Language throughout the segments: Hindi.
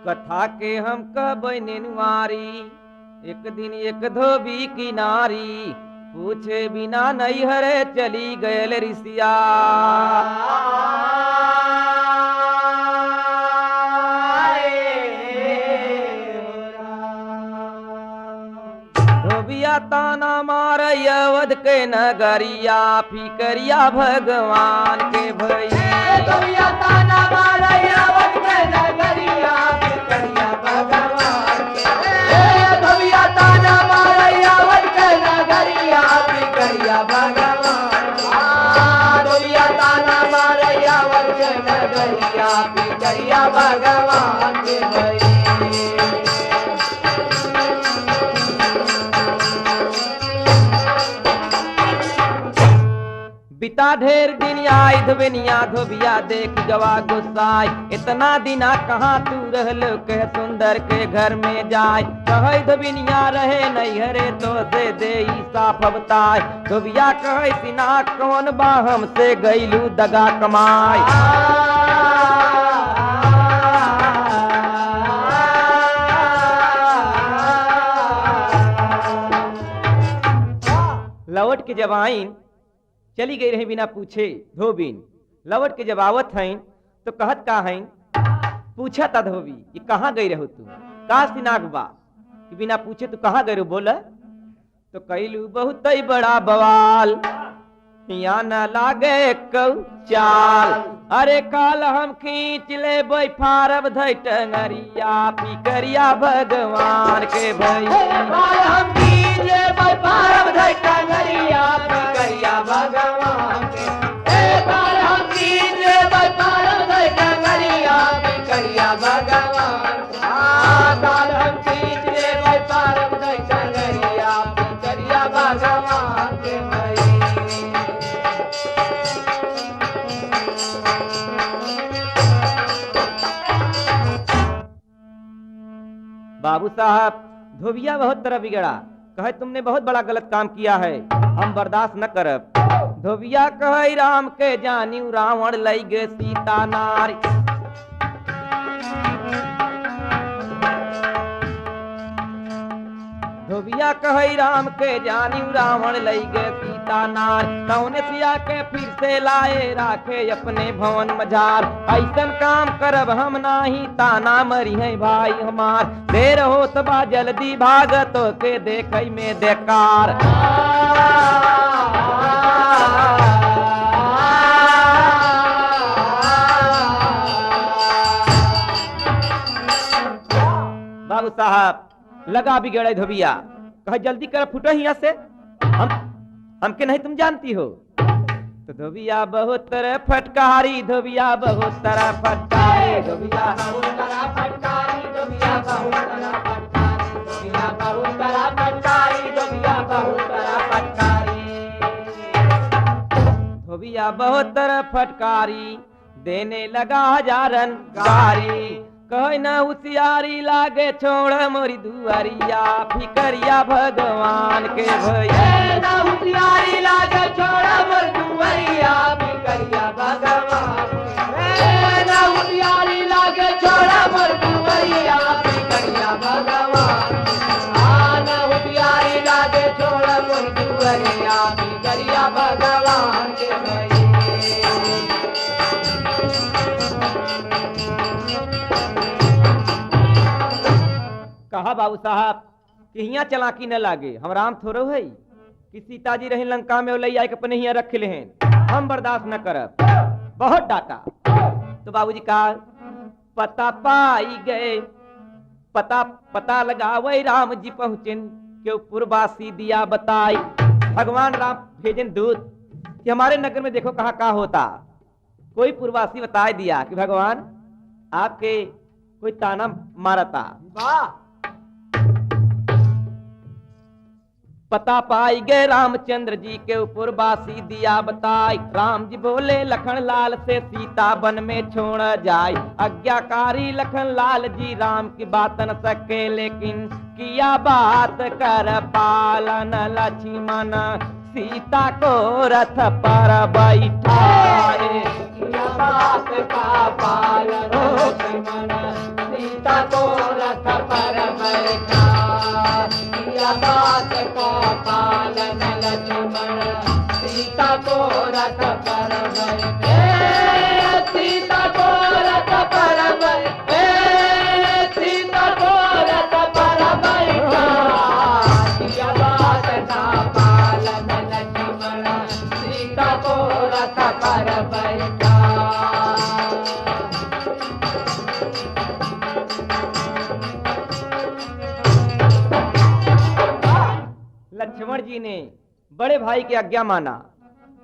कथा के हम कब नेनुआरी, एक दिन एक धोबी की नारी, पूछे बिना नहीं हरे चली गयल ऋषिया। धोबिया ताना मार अवध के नगरिया, फिकरिया भगवान के भैया। धोबिया ताना मार अवध के नगरिया, फिकरिया भगवान के। धोबिया ताना मार अवध के नगरिया, फिकरिया भगवान के। धोबिया ताना मार अवध के नगरिया, फिकरिया भगवान के भैया। बिता ढेर दिन आई धोबिया, धोबिया देख गवा गुस्साई, इतना दिना कहाँ तू रहलो कह सुंदर के घर में जाय। कहे धोबिया रहे नहीं हरे तो दे साफ बताय। धोबिया कहे सिना कौन बा हमसे गईलू दगा कमाई। लौट के जब आईन चली गई रही बिना पूछे धोबिन। लौट के जब आवत हैं तो कहत का हैं, पूछा था धोबी कि कहाँ गई रहो तू, का सिनाक बा कि बिना पूछे तू कहाँ गई रहो बोला। तो कैलू बहुत ही बड़ा बवाल, यहाँ न लागे कौ चाल। अरे काल हम खींच ले बई फारब धई टंगरिया, फिकरिया भगवान के भैया। काल हम खींच ले बई फारब धई टंगरिया, फिकरिया भगवान के। काल हम खींच ले बई फारब धई टंगरिया, फिकरिया भगवान के। काल हम खींच ले बई फारब धई टंगरिया, फिकरिया भगवान के भैया। बाबू साहब धोबिया बहुत तरह बिगड़ा, कहे तुमने बहुत बड़ा गलत काम किया है, हम बर्दाश्त न करब। धोबिया कहे राम के जानी रावण लई गे सीता नारी। धोबिया कहे राम के जानी रावण लई गे सीता नार। तौने सिया के फिर से लाए राखे अपने भवन मजार। ऐसन काम करब हम नाही ताना मरी है भाई हमार। देर होत बा जल्दी भागत के देखई में देकार। बाबू साहब लगा बिगड़े धोबिया, कहे जल्दी कर फुटो यहाँ से, हमके नहीं तुम जानती हो। तो धोबिया बहुत तरह फटकारी, धोबिया बहुत तरह फटकारी, धोबिया बहुत तरह फटकारी, धोबिया बहुत तरह फटकारी, धोबिया बहुत तरह फटकारी, धोबिया बहुत तरह फटकारी। धोबिया बहुत तरह फटकारी, देने लगा हजारन गारी। कहे न उसियारी लागे छोड़ मोरी दुआरिया, फिकरिया भगवान के भैया। ना उसियारी लागे छोड़ मोरी दुआरिया, फिकरिया भगवान के। ना उसियारी लागे छोड़ मोरी दुआरिया, फिकरिया भगवान के। ना उसियारी लागे छोड़ मोरी दुआरिया, फिकरिया भगवान के भैया। कहा बाबू साहब कि हियाँ चलाकी न लागे, हम राम थोड़ो है कि सीता जी रहे लंका में ले आके अपने हियाँ रख ले हैं, हम बर्दाश्त न करब। बहुत डांटा तो बाबूजी कहा पता पाई गए, पता लगावे राम जी पहुंचेन के पूर्वासी दिया बताई। भगवान राम भेजन दूत कि हमारे नगर में देखो कहाँ कहाँ होता। कोई पूर्वासी बताए दिया कि भगवान आपके कोई ताना मारता। पता पाई गए रामचंद्र जी के पूर्वासी दिया बताई। राम जी बोले लखन लाल से सीता वन में छोड़ जाए। आज्ञाकारी लखन लाल जी राम की बात न सके, लेकिन किया बात कर पालन लक्ष्मण सीता को रथ पर बैठाए। किया बात का पालन लक्ष्मण सीता को रथ पर बैठाए। किया बात का पालन लक्ष्मण सीता को रथ पर बैठाए। सीता को रथ पर बैठाए। सीता को रथ पर बैठाए। किया बात का पालन लक्ष्मण सीता को रथ पर बैठाए। लक्ष्मण जी ने बड़े भाई की आज्ञा माना।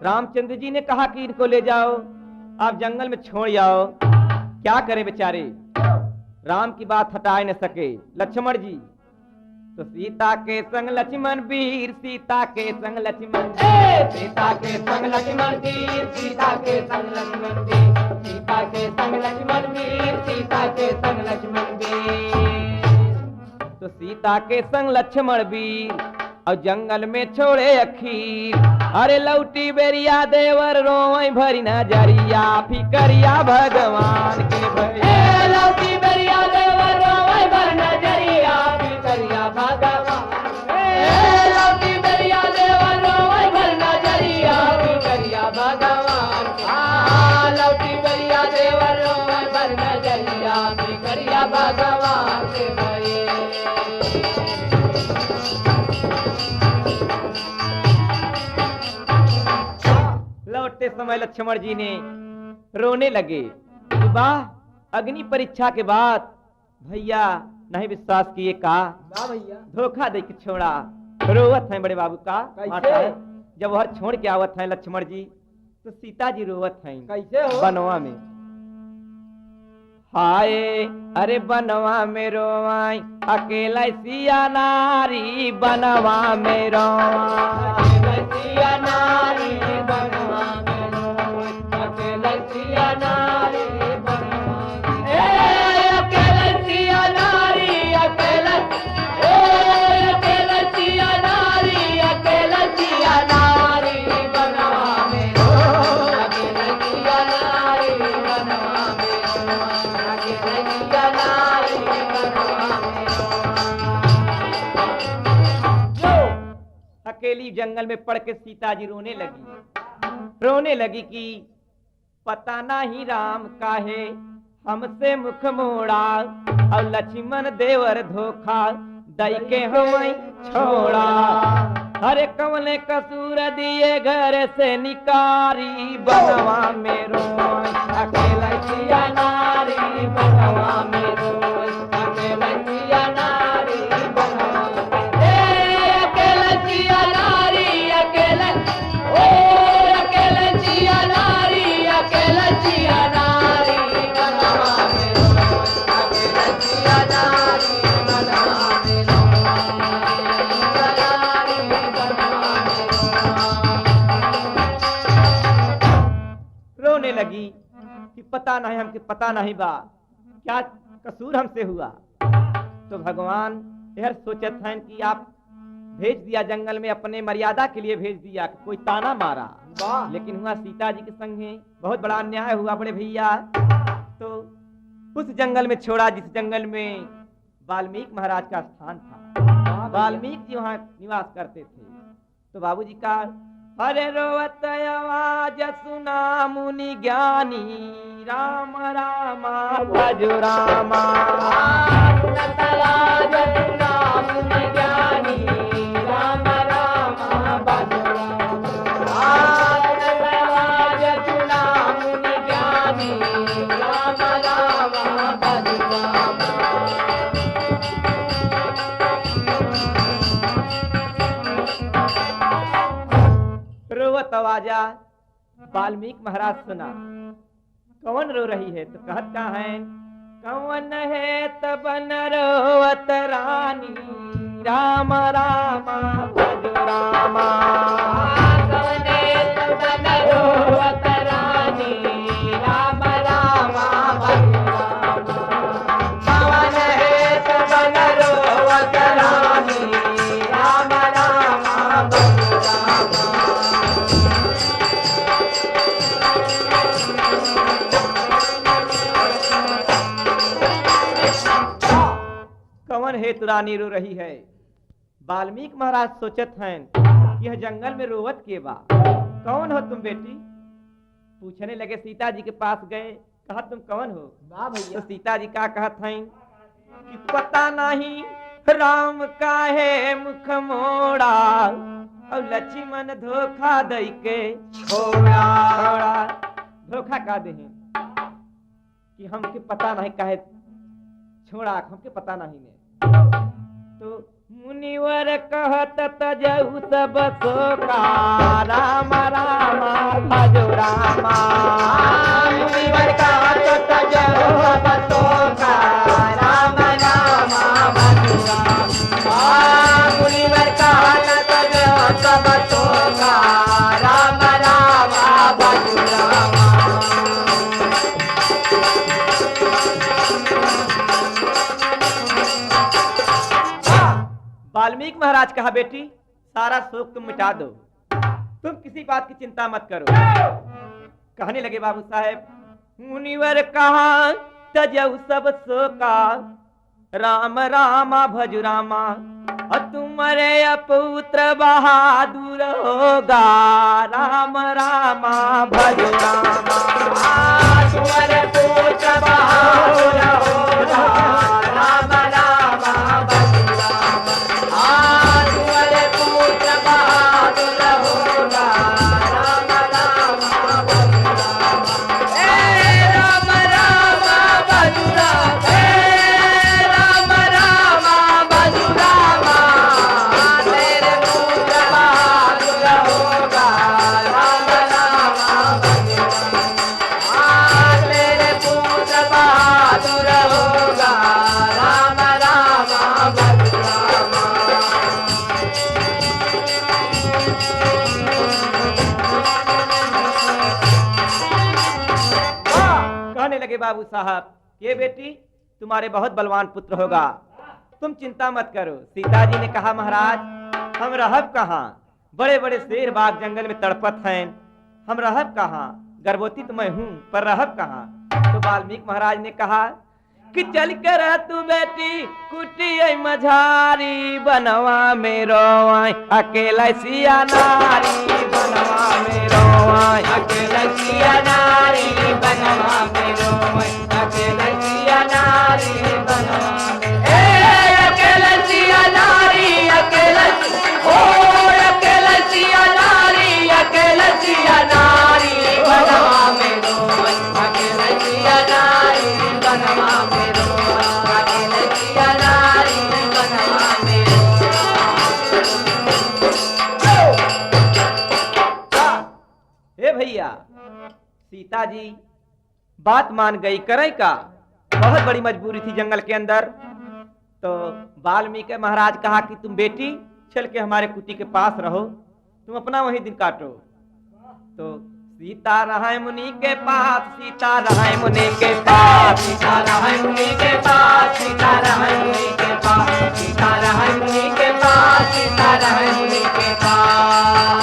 रामचंद्र जी ने कहा कि इनको ले जाओ, आप जंगल में छोड़ जाओ। क्या करें बेचारे, राम की बात हटाए न सके लक्ष्मण जी। तो सीता के संग लक्ष्मण वीर, सीता के संग लक्ष्मण वीर, सीता के संग लक्ष्मण वीर, सीता के संग लक्ष्मण वीर, सीता के संग लक्ष्मण वीर, सीता के संग लक्ष्मण वीर। तो सीता के संग लक्ष्मण वीर और जंगल में छोड़े अखीर। अरे लौटी बेरिया देवर रोई भरी नजरिया, फिकरिया भगवान के भरिया। लौटी बेरिया देवर रोई भरी नजरिया, फिकरिया भगवान। लौटी बेरिया देवर रोई भरी नजरिया, फिकरिया भगवान। लौटी बेरिया देवर रोई भरी नजरिया, फिकरिया भगवान के भरिया। लौटते समय लक्ष्मण जी ने रोने लगे। वाह, अग्नि परीक्षा के बाद भैया नहीं विश्वास किए का भैया धोखा दे के छोड़ा। रोवत है बड़े बाबू का कैसे? माता है। जब वह छोड़ के आवत है लक्ष्मण जी तो सीता जी रोवत है कैसे हो? बनवा में। हाय अरे बनवा में रोवाई अकेला सिया नारी, बनवा में रोवाई सिया नारी, बनवा में रोई। अकेले सिया नारी, बनवा में। अकेले सिया नारी, अकेले। अकेले सिया नारी, अकेले सिया नारी, बनवा में रोई। अकेले सिया नारी, बनवा में रोई। अकेले सिया नारी, बनवा में रोई। अकेली जंगल में पड़ के सीता जी रोने लगी कि पता नहीं राम काहे हमसे मुख मोड़ा, और लक्ष्मण देवर धोखा दई के हमें छोड़ा। अरे कवने कसूर दिए घर से निकारी, बनवा में रोई अकेला सिया नारी, बनवा में रोई। अकेला सिया नारी, बनवा में। अकेला सिया नारी, अकेला। अकेला सिया नारी, अकेला सिया नारी, बनवा में रोई। अकेला सिया नारी, बनवा में रोई। सिया नारी, बनवा में रोई। रोने लगी कि पता नहीं हमके पता नहीं बा क्या कसूर हमसे हुआ। तो भगवान यह सोचत हैं कि आप भेज दिया जंगल में, अपने मर्यादा के लिए भेज दिया कि कोई ताना मारा, लेकिन हुआ सीता जी के संग है बहुत बड़ा अन्याय हुआ बड़े भैया। तो उस जंगल में छोड़ा जिस जंगल में वाल्मीकि महाराज का स्थान था। वाल्मीकि जी वहां निवास करते थे। तो बाबूजी का अरे रोवत आवाज सुना मुनि ज्ञानी, राम रामा भज रामा। आवाज सुना मुनि ज्ञानी, आवाजा वाल्मीकि महाराज सुना। कौन रो रही है? तो कहत का है, कौन है तब न रोवत रानी, राम राम भज रामा। कौन है तब न रोवत रानी, राम राम भज रामा। कौन है तब न रोवत रानी, राम राम भज रामा। कौन है तू रानी रो रही है? वाल्मीकि महाराज सोचत हैं कि यह जंगल में रोवत के बा। कौन हो तुम बेटी? पूछने लगे, सीता जी के पास गए, कहा तुम कौन हो? वाह तो भैया। सीता जी का कहत हैं कि पता नहीं राम का है मुख मोड़ा, और लक्ष्मण धोखा दई के छोड़ा। धोखा का दे कि हमके पता नहीं काहे छोड़ा, हमके पता नहीं ने। तो मुनिवर कहत तजहु सब सोका, राम राम भजो रामा। मुनिवर कहत तजहु सब सोका, राम राम भज रामा। मुनिवर कहत तजहु सब सोका, राम राम भज रामा। वाल्मीकि महाराज कहा, बेटी सारा शोक तुम मिटा दो, तुम किसी बात की चिंता मत करो। कहने लगे बाबू साहेब, मुनिवर कहा तजहु सब शोका, राम राम भज रामा। और तुम्हारे अपुत्र बहादुर होगा, राम राम भज रामा। तुम्हारे पुत्र बहादुर होगा, राम राम भज रामा। तुम्हारे पुत्र बहादुर होगा, राम राम भज रामा। ए राम राम भज रामा, ए राम राम भज रामा। तेरे पुत्र बहादुर होगा, राम राम भज रामा। तेरे पुत्र बहादुर होगा, राम राम भज रामा। कहने लगे बाबू साहब, ये बेटी तुम्हारे बहुत बलवान पुत्र होगा, तुम चिंता मत करो। सीता जी ने कहा, महाराज हम रहब कहाँ, बड़े बड़े शेर बाघ जंगल में तड़पत हैं, हम रहब कहाँ, गर्भवती तो मैं हूँ पर रहब कहाँ। तो वाल्मीकि महाराज ने कहा कि चल कर रह तू बेटी कुटी मझारी, बनवा में रोवाई अकेला सिया नारी, बनवा में रोवाई अकेला सिया नारी, बनवा में रोवे। अकेला सिया नारी, बनवा में। ए अकेला सिया नारी, अकेला ओ अकेला सिया नारी, अकेला सिया नारी, बनवा में रोवे। अकेला सिया नारी, बनवा में रोवे। अकेला सिया नारी, बनवा में रोवे। हे भैया, सीता जी बात मान गई, करे का बहुत बड़ी मजबूरी थी जंगल के अंदर। तो वाल्मीकि महाराज कहा कि तुम बेटी चल के हमारे कुटी के पास रहो, तुम अपना वही दिन काटो। तो सीता रहे मुनि के पास, सीता रहे मुनि के पास, सीता रहे मुनि के पास, सीता रहे मुनि के पास, सीता रहे मुनि के पास, सीता रहे मुनि के पास।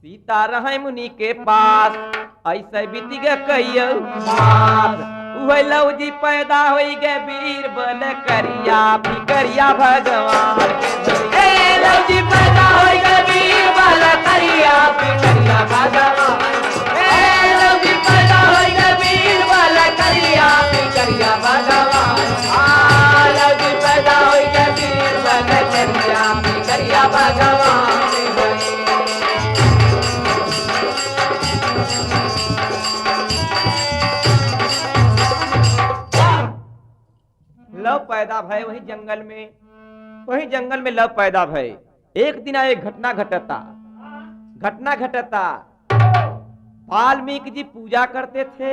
सीता रहे मुनि के पास, ऐसे बीत गए कहियो मास। वह लव जी पैदा हो गए वीर बल करिया, फिकरिया भगवान के ए लव जी पैदा हो गए वीर बल करिया, फिकरिया भगवान। ए लव जी पैदा हो गए वीर बल करिया, फिकरिया भगवान। लव जी पैदा हो गए वीर बल करिया, फिकरिया भगवान। लव पैदा भय वही जंगल में लव पैदा भय। एक दिन एक घटना घटता। वाल्मीकि जी पूजा करते थे,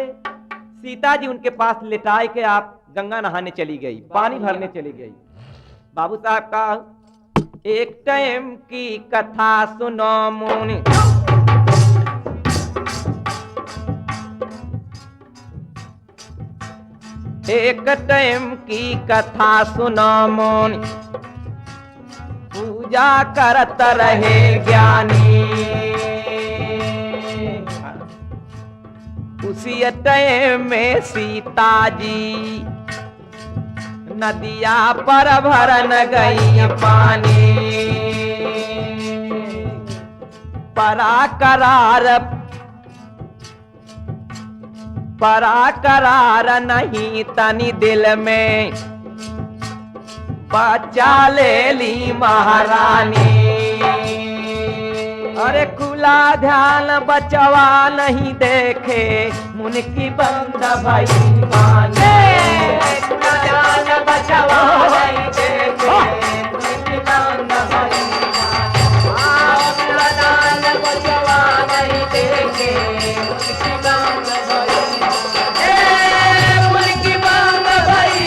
सीता जी उनके पास लिटाए के आप गंगा नहाने चली गई, पानी भरने चली गई। बाबू साहब का एक टाइम की कथा सुनो मुनि, एक टाइम की कथा सुनो मुनि, पूजा करत रहे ज्ञानी। उसी टाइम में सीता जी नदिया पर भरन गई पानी। परा करार नहीं तनी दिल में, बचा ले ली महारानी। अरे खुला ध्यान बचवा नहीं देखे, मुनि की बंद भाई माने। खुला ध्यान बचवा नहीं देखे, मुनि की बंद भाई माने। खुला ध्यान बचवा नहीं देखे, मुनि की बंद भाई माने। मुनि की बंद भाई,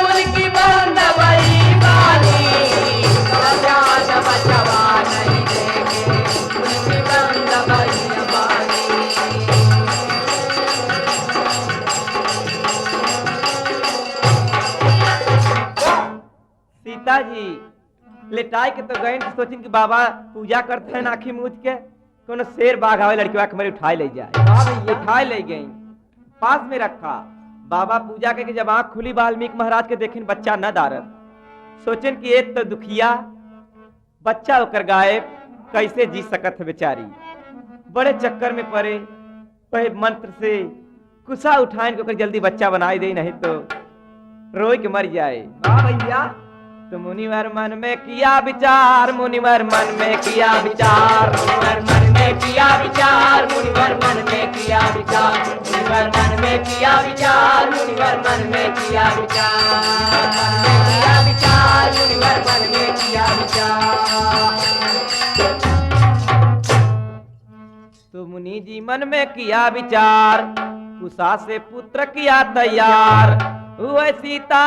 मुनि की बंद भाई मानी। खुला ध्यान बचवा नहीं देखे, मुनि की बंद भाई मानी। सीता जी लेटाई के तो गए, सोचिन कि बाबा पूजा करते हैं आखी मूझ के, कोनो शेर बाघ आवे लड़कियों के मेरे उठाए ले जाए। उठाए ले गई, पास में रखा। बाबा पूजा के जब आंख खुली वाल्मीकि महाराज के देखें बच्चा न दारत, सोचन कि एक तो दुखिया बच्चा होकर गायब, कैसे जी सकत है बेचारी। बड़े चक्कर में पड़े, पहले मंत्र से कुसा उठाएं को जल्दी बच्चा बनाई दे, नहीं तो रोई के मर जाए। भैया तो मुनिवर मन में किया विचार, मुनिवर मन में किया विचार, मुनिवर मन में किया विचार, मुनिवर मन में किया विचार, मुनिवर मन में किया विचार, मुनिवर मन में किया विचार, मुनिवर मन में किया विचार। तो मुनि जी मन में किया विचार, कुसा से पुत्र किया तैयार। हुए सीता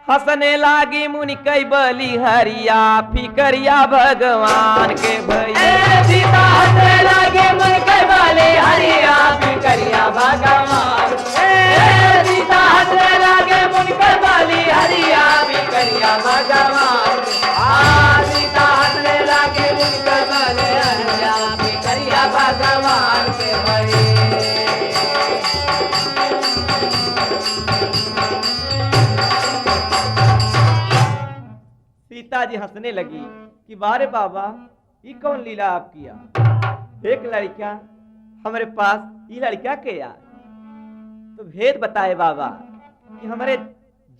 हंसने लागी, मुनि कई बली हरिया, फिकरिया भगवान के भैया। सीता हंसने लागे, मुनि कई बली हरिया, फिकरिया भगवान। सीता हंसने लागे, मुनि कई बली हरिया, फिकरिया भगवान। सीता हंसने लागे, मुनि कई बली हरिया, फिकरिया भगवान के भैया। सीता जी हंसने लगी कि बारे बाबा ये कौन लीला आप किया, एक लड़का हमारे पास, ये लड़का के यार। तो भेद बताए बाबा कि हमारे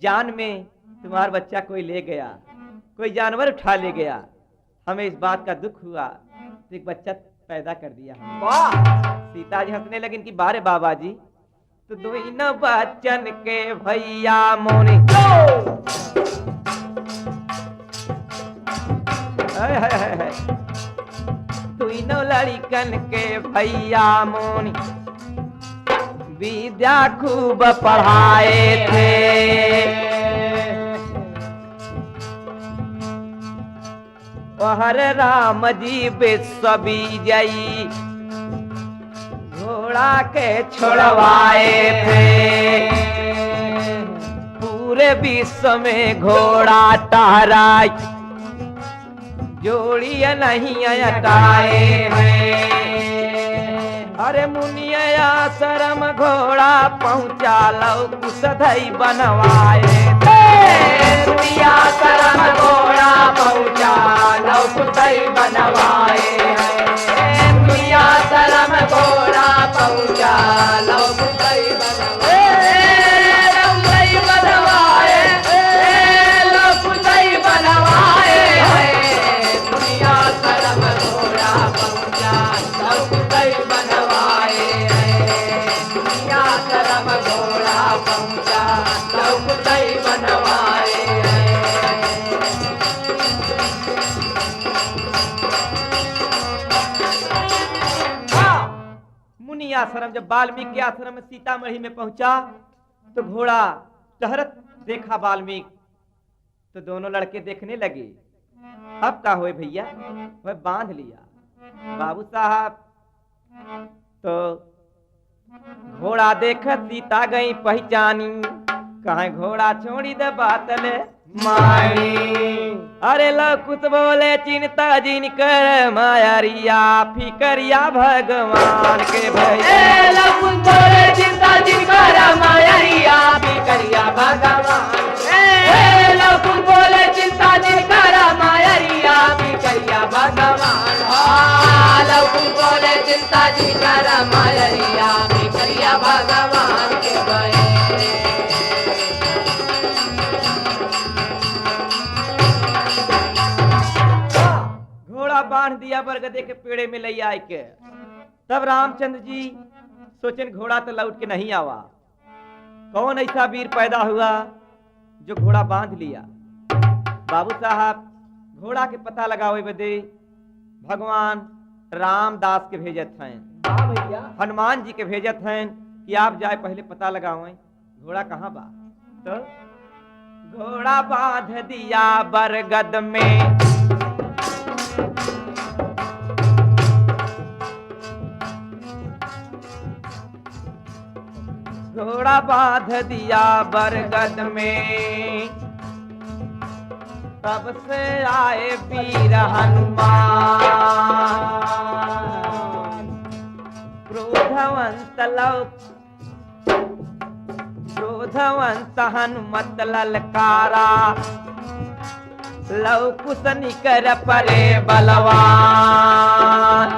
जान में तुम्हारा बच्चा कोई ले गया, कोई जानवर उठा ले गया, हमें इस बात का दुख हुआ, तो एक बच्चा पैदा कर दिया। वाह! सीता जी हंसने लगी कि बारे बाबा जी तो दो इन बच्चन के भैया मोनी। तीनों लड़कन के भैया मोनी विद्या खूब पढ़ाए थे। हर राम जी विश्व विजयी घोड़ा के छोड़वाए थे। पूरे विश्व में घोड़ा टहराई, जोड़िया नहीं अटाए हैं। अरे मुनिया शरम घोड़ा पहुँचा लो, कुसधई बनवाए थे। मुनिया शरम घोड़ा पहुँचा लो, कुसधई बनवाए हैं। मुनिया शरम घोड़ा पहुँचा लो, कुसधई बनवाए। आश्रम, जब वाल्मीकि के आश्रम में सीतामढ़ी में पहुंचा तो घोड़ा टहरत देखा वाल्मीकि, तो दोनों लड़के देखने लगे। अब का होए भैया, वह बांध लिया। बाबू साहब तो घोड़ा देखत सीता गई पहचानी, कहे घोड़ा छोड़ी दे बातले माई। अरे लकुत बोले चिंता जिन कर मायरिया, फिकरिया भगवान के भैया। लकुत बोले चिंता जिन कर मायरिया, फिकरिया भगवान। लकुत बोले चिंता जिन कर मायरिया, फिकरिया भगवान। लकुत बोले चिंता जिन कर मायरिया, फिकरिया भगवान के भैया। बांध दिया बरगदे के पेड़े में ले आए के। तब रामचंद्र जी सोचन घोड़ा तो लौट के नहीं आवा, कौन ऐसा वीर पैदा हुआ जो घोड़ा बांध लिया। बाबू साहब घोड़ा के पता लगावे बदे भगवान रामदास के भेजत हैं, भैया हनुमान जी के भेजत हैं कि आप जाए पहले पता लगावें घोड़ा कहाँ बा। तो घोड़ा बांध दिया बरगद में, घोड़ा बांध दिया बरगद में। तब से आए वीर हनुमान, क्रोधवंत क्रोधवंत हनुमत ललकारा, लव कुश निकर परे बलवान।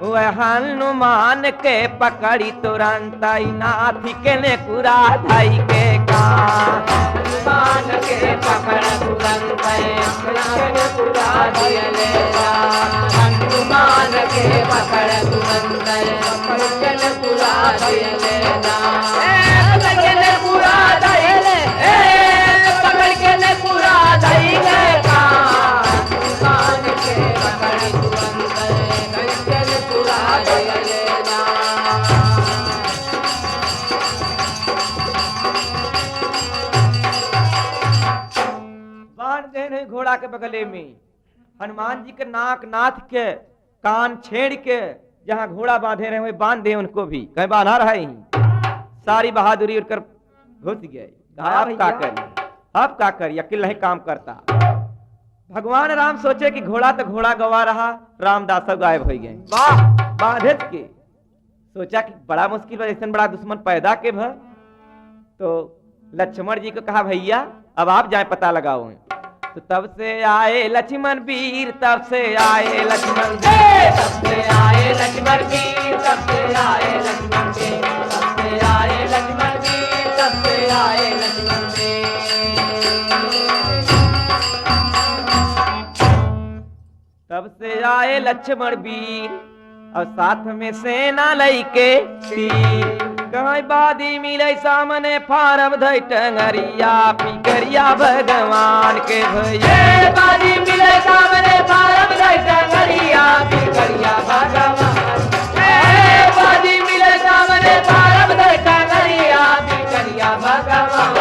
वह हनुमान के पकड़ी तुरंत नाथी के ने कुरा धाई के कान। हनुमान के पकड़ तुरंत कुरा दियले जान। हनुमान के पकड़ तुरंत कुरा दियले जान। पकड़ के कुरा दियले, पकड़ के कुरा दियले कान। हनुमान के पकड़ तुरंत घोड़ा के बगले में हनुमान जी के नाक नाथ के कान छेड़ के जहां घोड़ा बांधे रहे हुए बांध दे उनको भी, कहीं बांधा रहा ही सारी बहादुरी उठकर घुस गए। अब का कर यकीन नहीं काम करता। भगवान राम सोचे कि घोड़ा तो घोड़ा गवा रहा, रामदास गायब हो गए। वाह बांधे के सोचा कि बड़ा मुश्किल ऐसा बड़ा दुश्मन पैदा के भर। तो लक्ष्मण जी को कहा भैया अब आप जाए पता लगाओ। तो तब से आए लक्ष्मण वीर, तब से आए लक्ष्मण वीर, तब से आए लक्ष्मण वीर, तब से आए लक्ष्मण वीर, तब से आए लक्ष्मण वीर, तब से आए लक्ष्मण तब से आए लक्ष्मण वीर और साथ में सेना लईके तीर। कहीं बादी मिले सामने फारम धई टंगरिया, फिकरिया भगवान के भैया। बादी मिले सामने फारम धई टंगरिया, फिकरिया भगवान। बादी मिले सामने फारम धई टंगरिया, फिकरिया भगवान।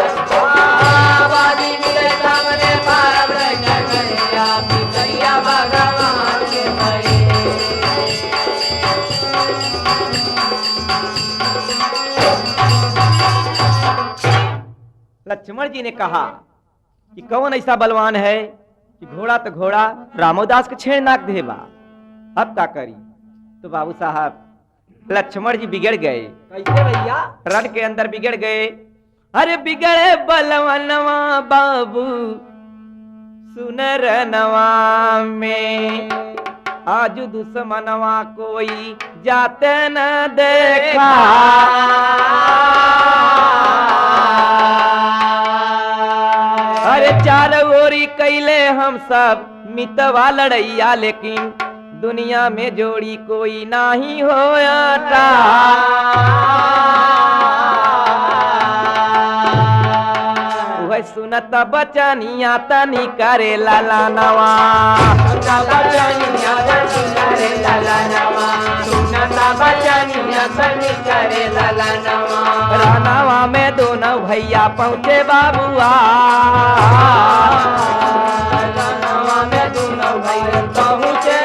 बादी मिले सामने फारम धई टंगरिया, फिकरिया भगवान के भैया। लक्ष्मण जी ने कहा कि कौन ऐसा बलवान है कि घोड़ा तो घोड़ा रामोदास के छेड़ नाक देबा, अब क्या करी। तो बाबू साहब लक्ष्मण जी बिगड़ गए। कैसे भैया? रण के अंदर बिगड़ गए। अरे बिगड़े बलवनवा बाबू सुनर नवा में, आज दुश्मनवा कोई जाते न देखा। अरे चार ओरी कैले हम सब मितवा लड़ैया, लेकिन दुनिया में जोड़ी कोई नाही होता। वह सुनत बचनिया तनी करे लाला नवा, बचनिया तनी करे लाला नवा। मांगता बचनिया सनी करे ललनवा रानावा में दोनों भैया पहुँचे बाबुआ रानावा में दोनों भैया पहुँचे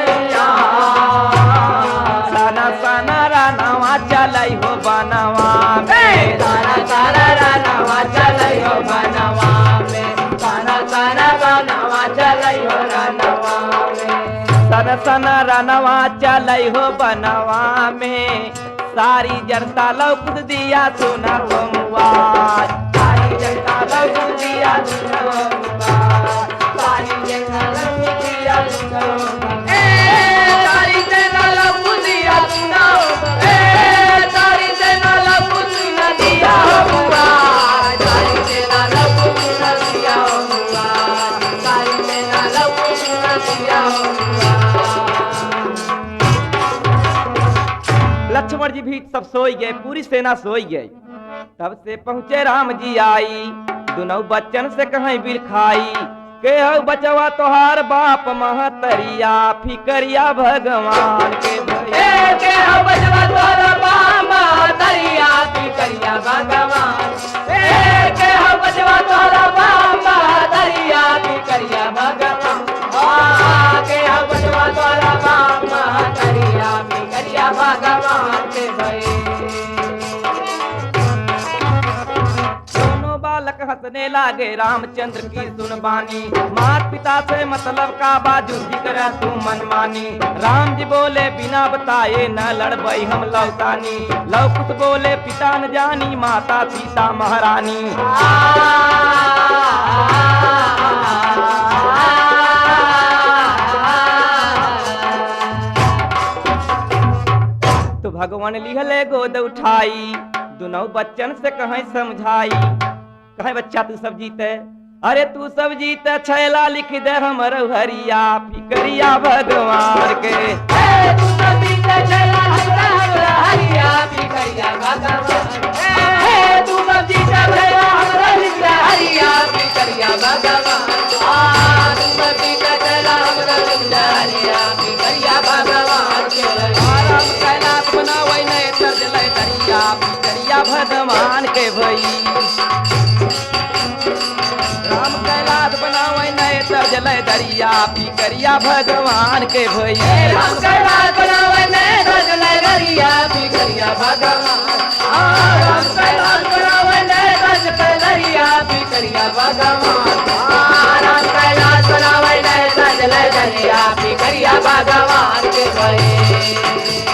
साना साना रानावा चलै हो बनवा में तारा तारा रानावा चलै हो बनवा में तारा तारा रानावा चलै हो रानावा में सन सन रनवा चलै हो बनवा में सारी जनता लौकुत दिया सुना बमुआ सारी जनता लौकुत दिया सुना बमुआ सारी जनता लौकुत दिया सुना सारी जनता लौकुत दिया सुना सारी जनता लौकुत दिया बमुआ सारी जनता लौकुत दिया बमुआ सारी जनता लौकुत दिया बमुआ लक्ष्मण जी भी सब सोई गए, पूरी सेना सोई गई। तब से पहुँचे राम जी आई, दोनों बच्चन से कहीं बिल खाई के हो बचवा तोहार बाप महतरिया फिकरिया भगवान के भैया के हो बचवा तोहार बाप महतरिया फिकरिया भगवान के हो बचवा तोहार बाप महतरिया फिकरिया भगवान के हो बचवा तोहार बाप महतरिया फिकरिया भगवान के भई बालक हंसने लागे रामचंद्र की सुनबानी मात पिता से मतलब का बाजू जिक्र तू मनमानी राम जी बोले बिना बताए न लड़बई हम लौटानी लौकुत बोले पिता न जानी माता सीता महारानी तो भगवान लिहले गोद उठाई दोनों बच्चन से कहीं समझाई कहे बच्चा तू सब जीते अरे तू सब जीते छैला लिख दे हमर हरिया फिकरिया भगवान के तू सब जीते छैला हमर हरिया फिकरिया भगवान तू सब जीते छैला हमर हरिया फिकरिया भगवान तू सब जीते छैला हमर हरिया फिकरिया भगवान के राम कैलाश बनावै नै तर जलै दरिया फिकरिया भगवान के भई राम कैलाश बनावे नए तरजले दरिया फिकरिया भगवान के भई राम कैलाश बनावे नए तरजले दरिया फिकरिया भगवान राम कैलाश बनावे नए तरजले दरिया फिकरिया भगवान राम कैलाश बनावे नए तरजले दरिया फिकरिया भगवान के भई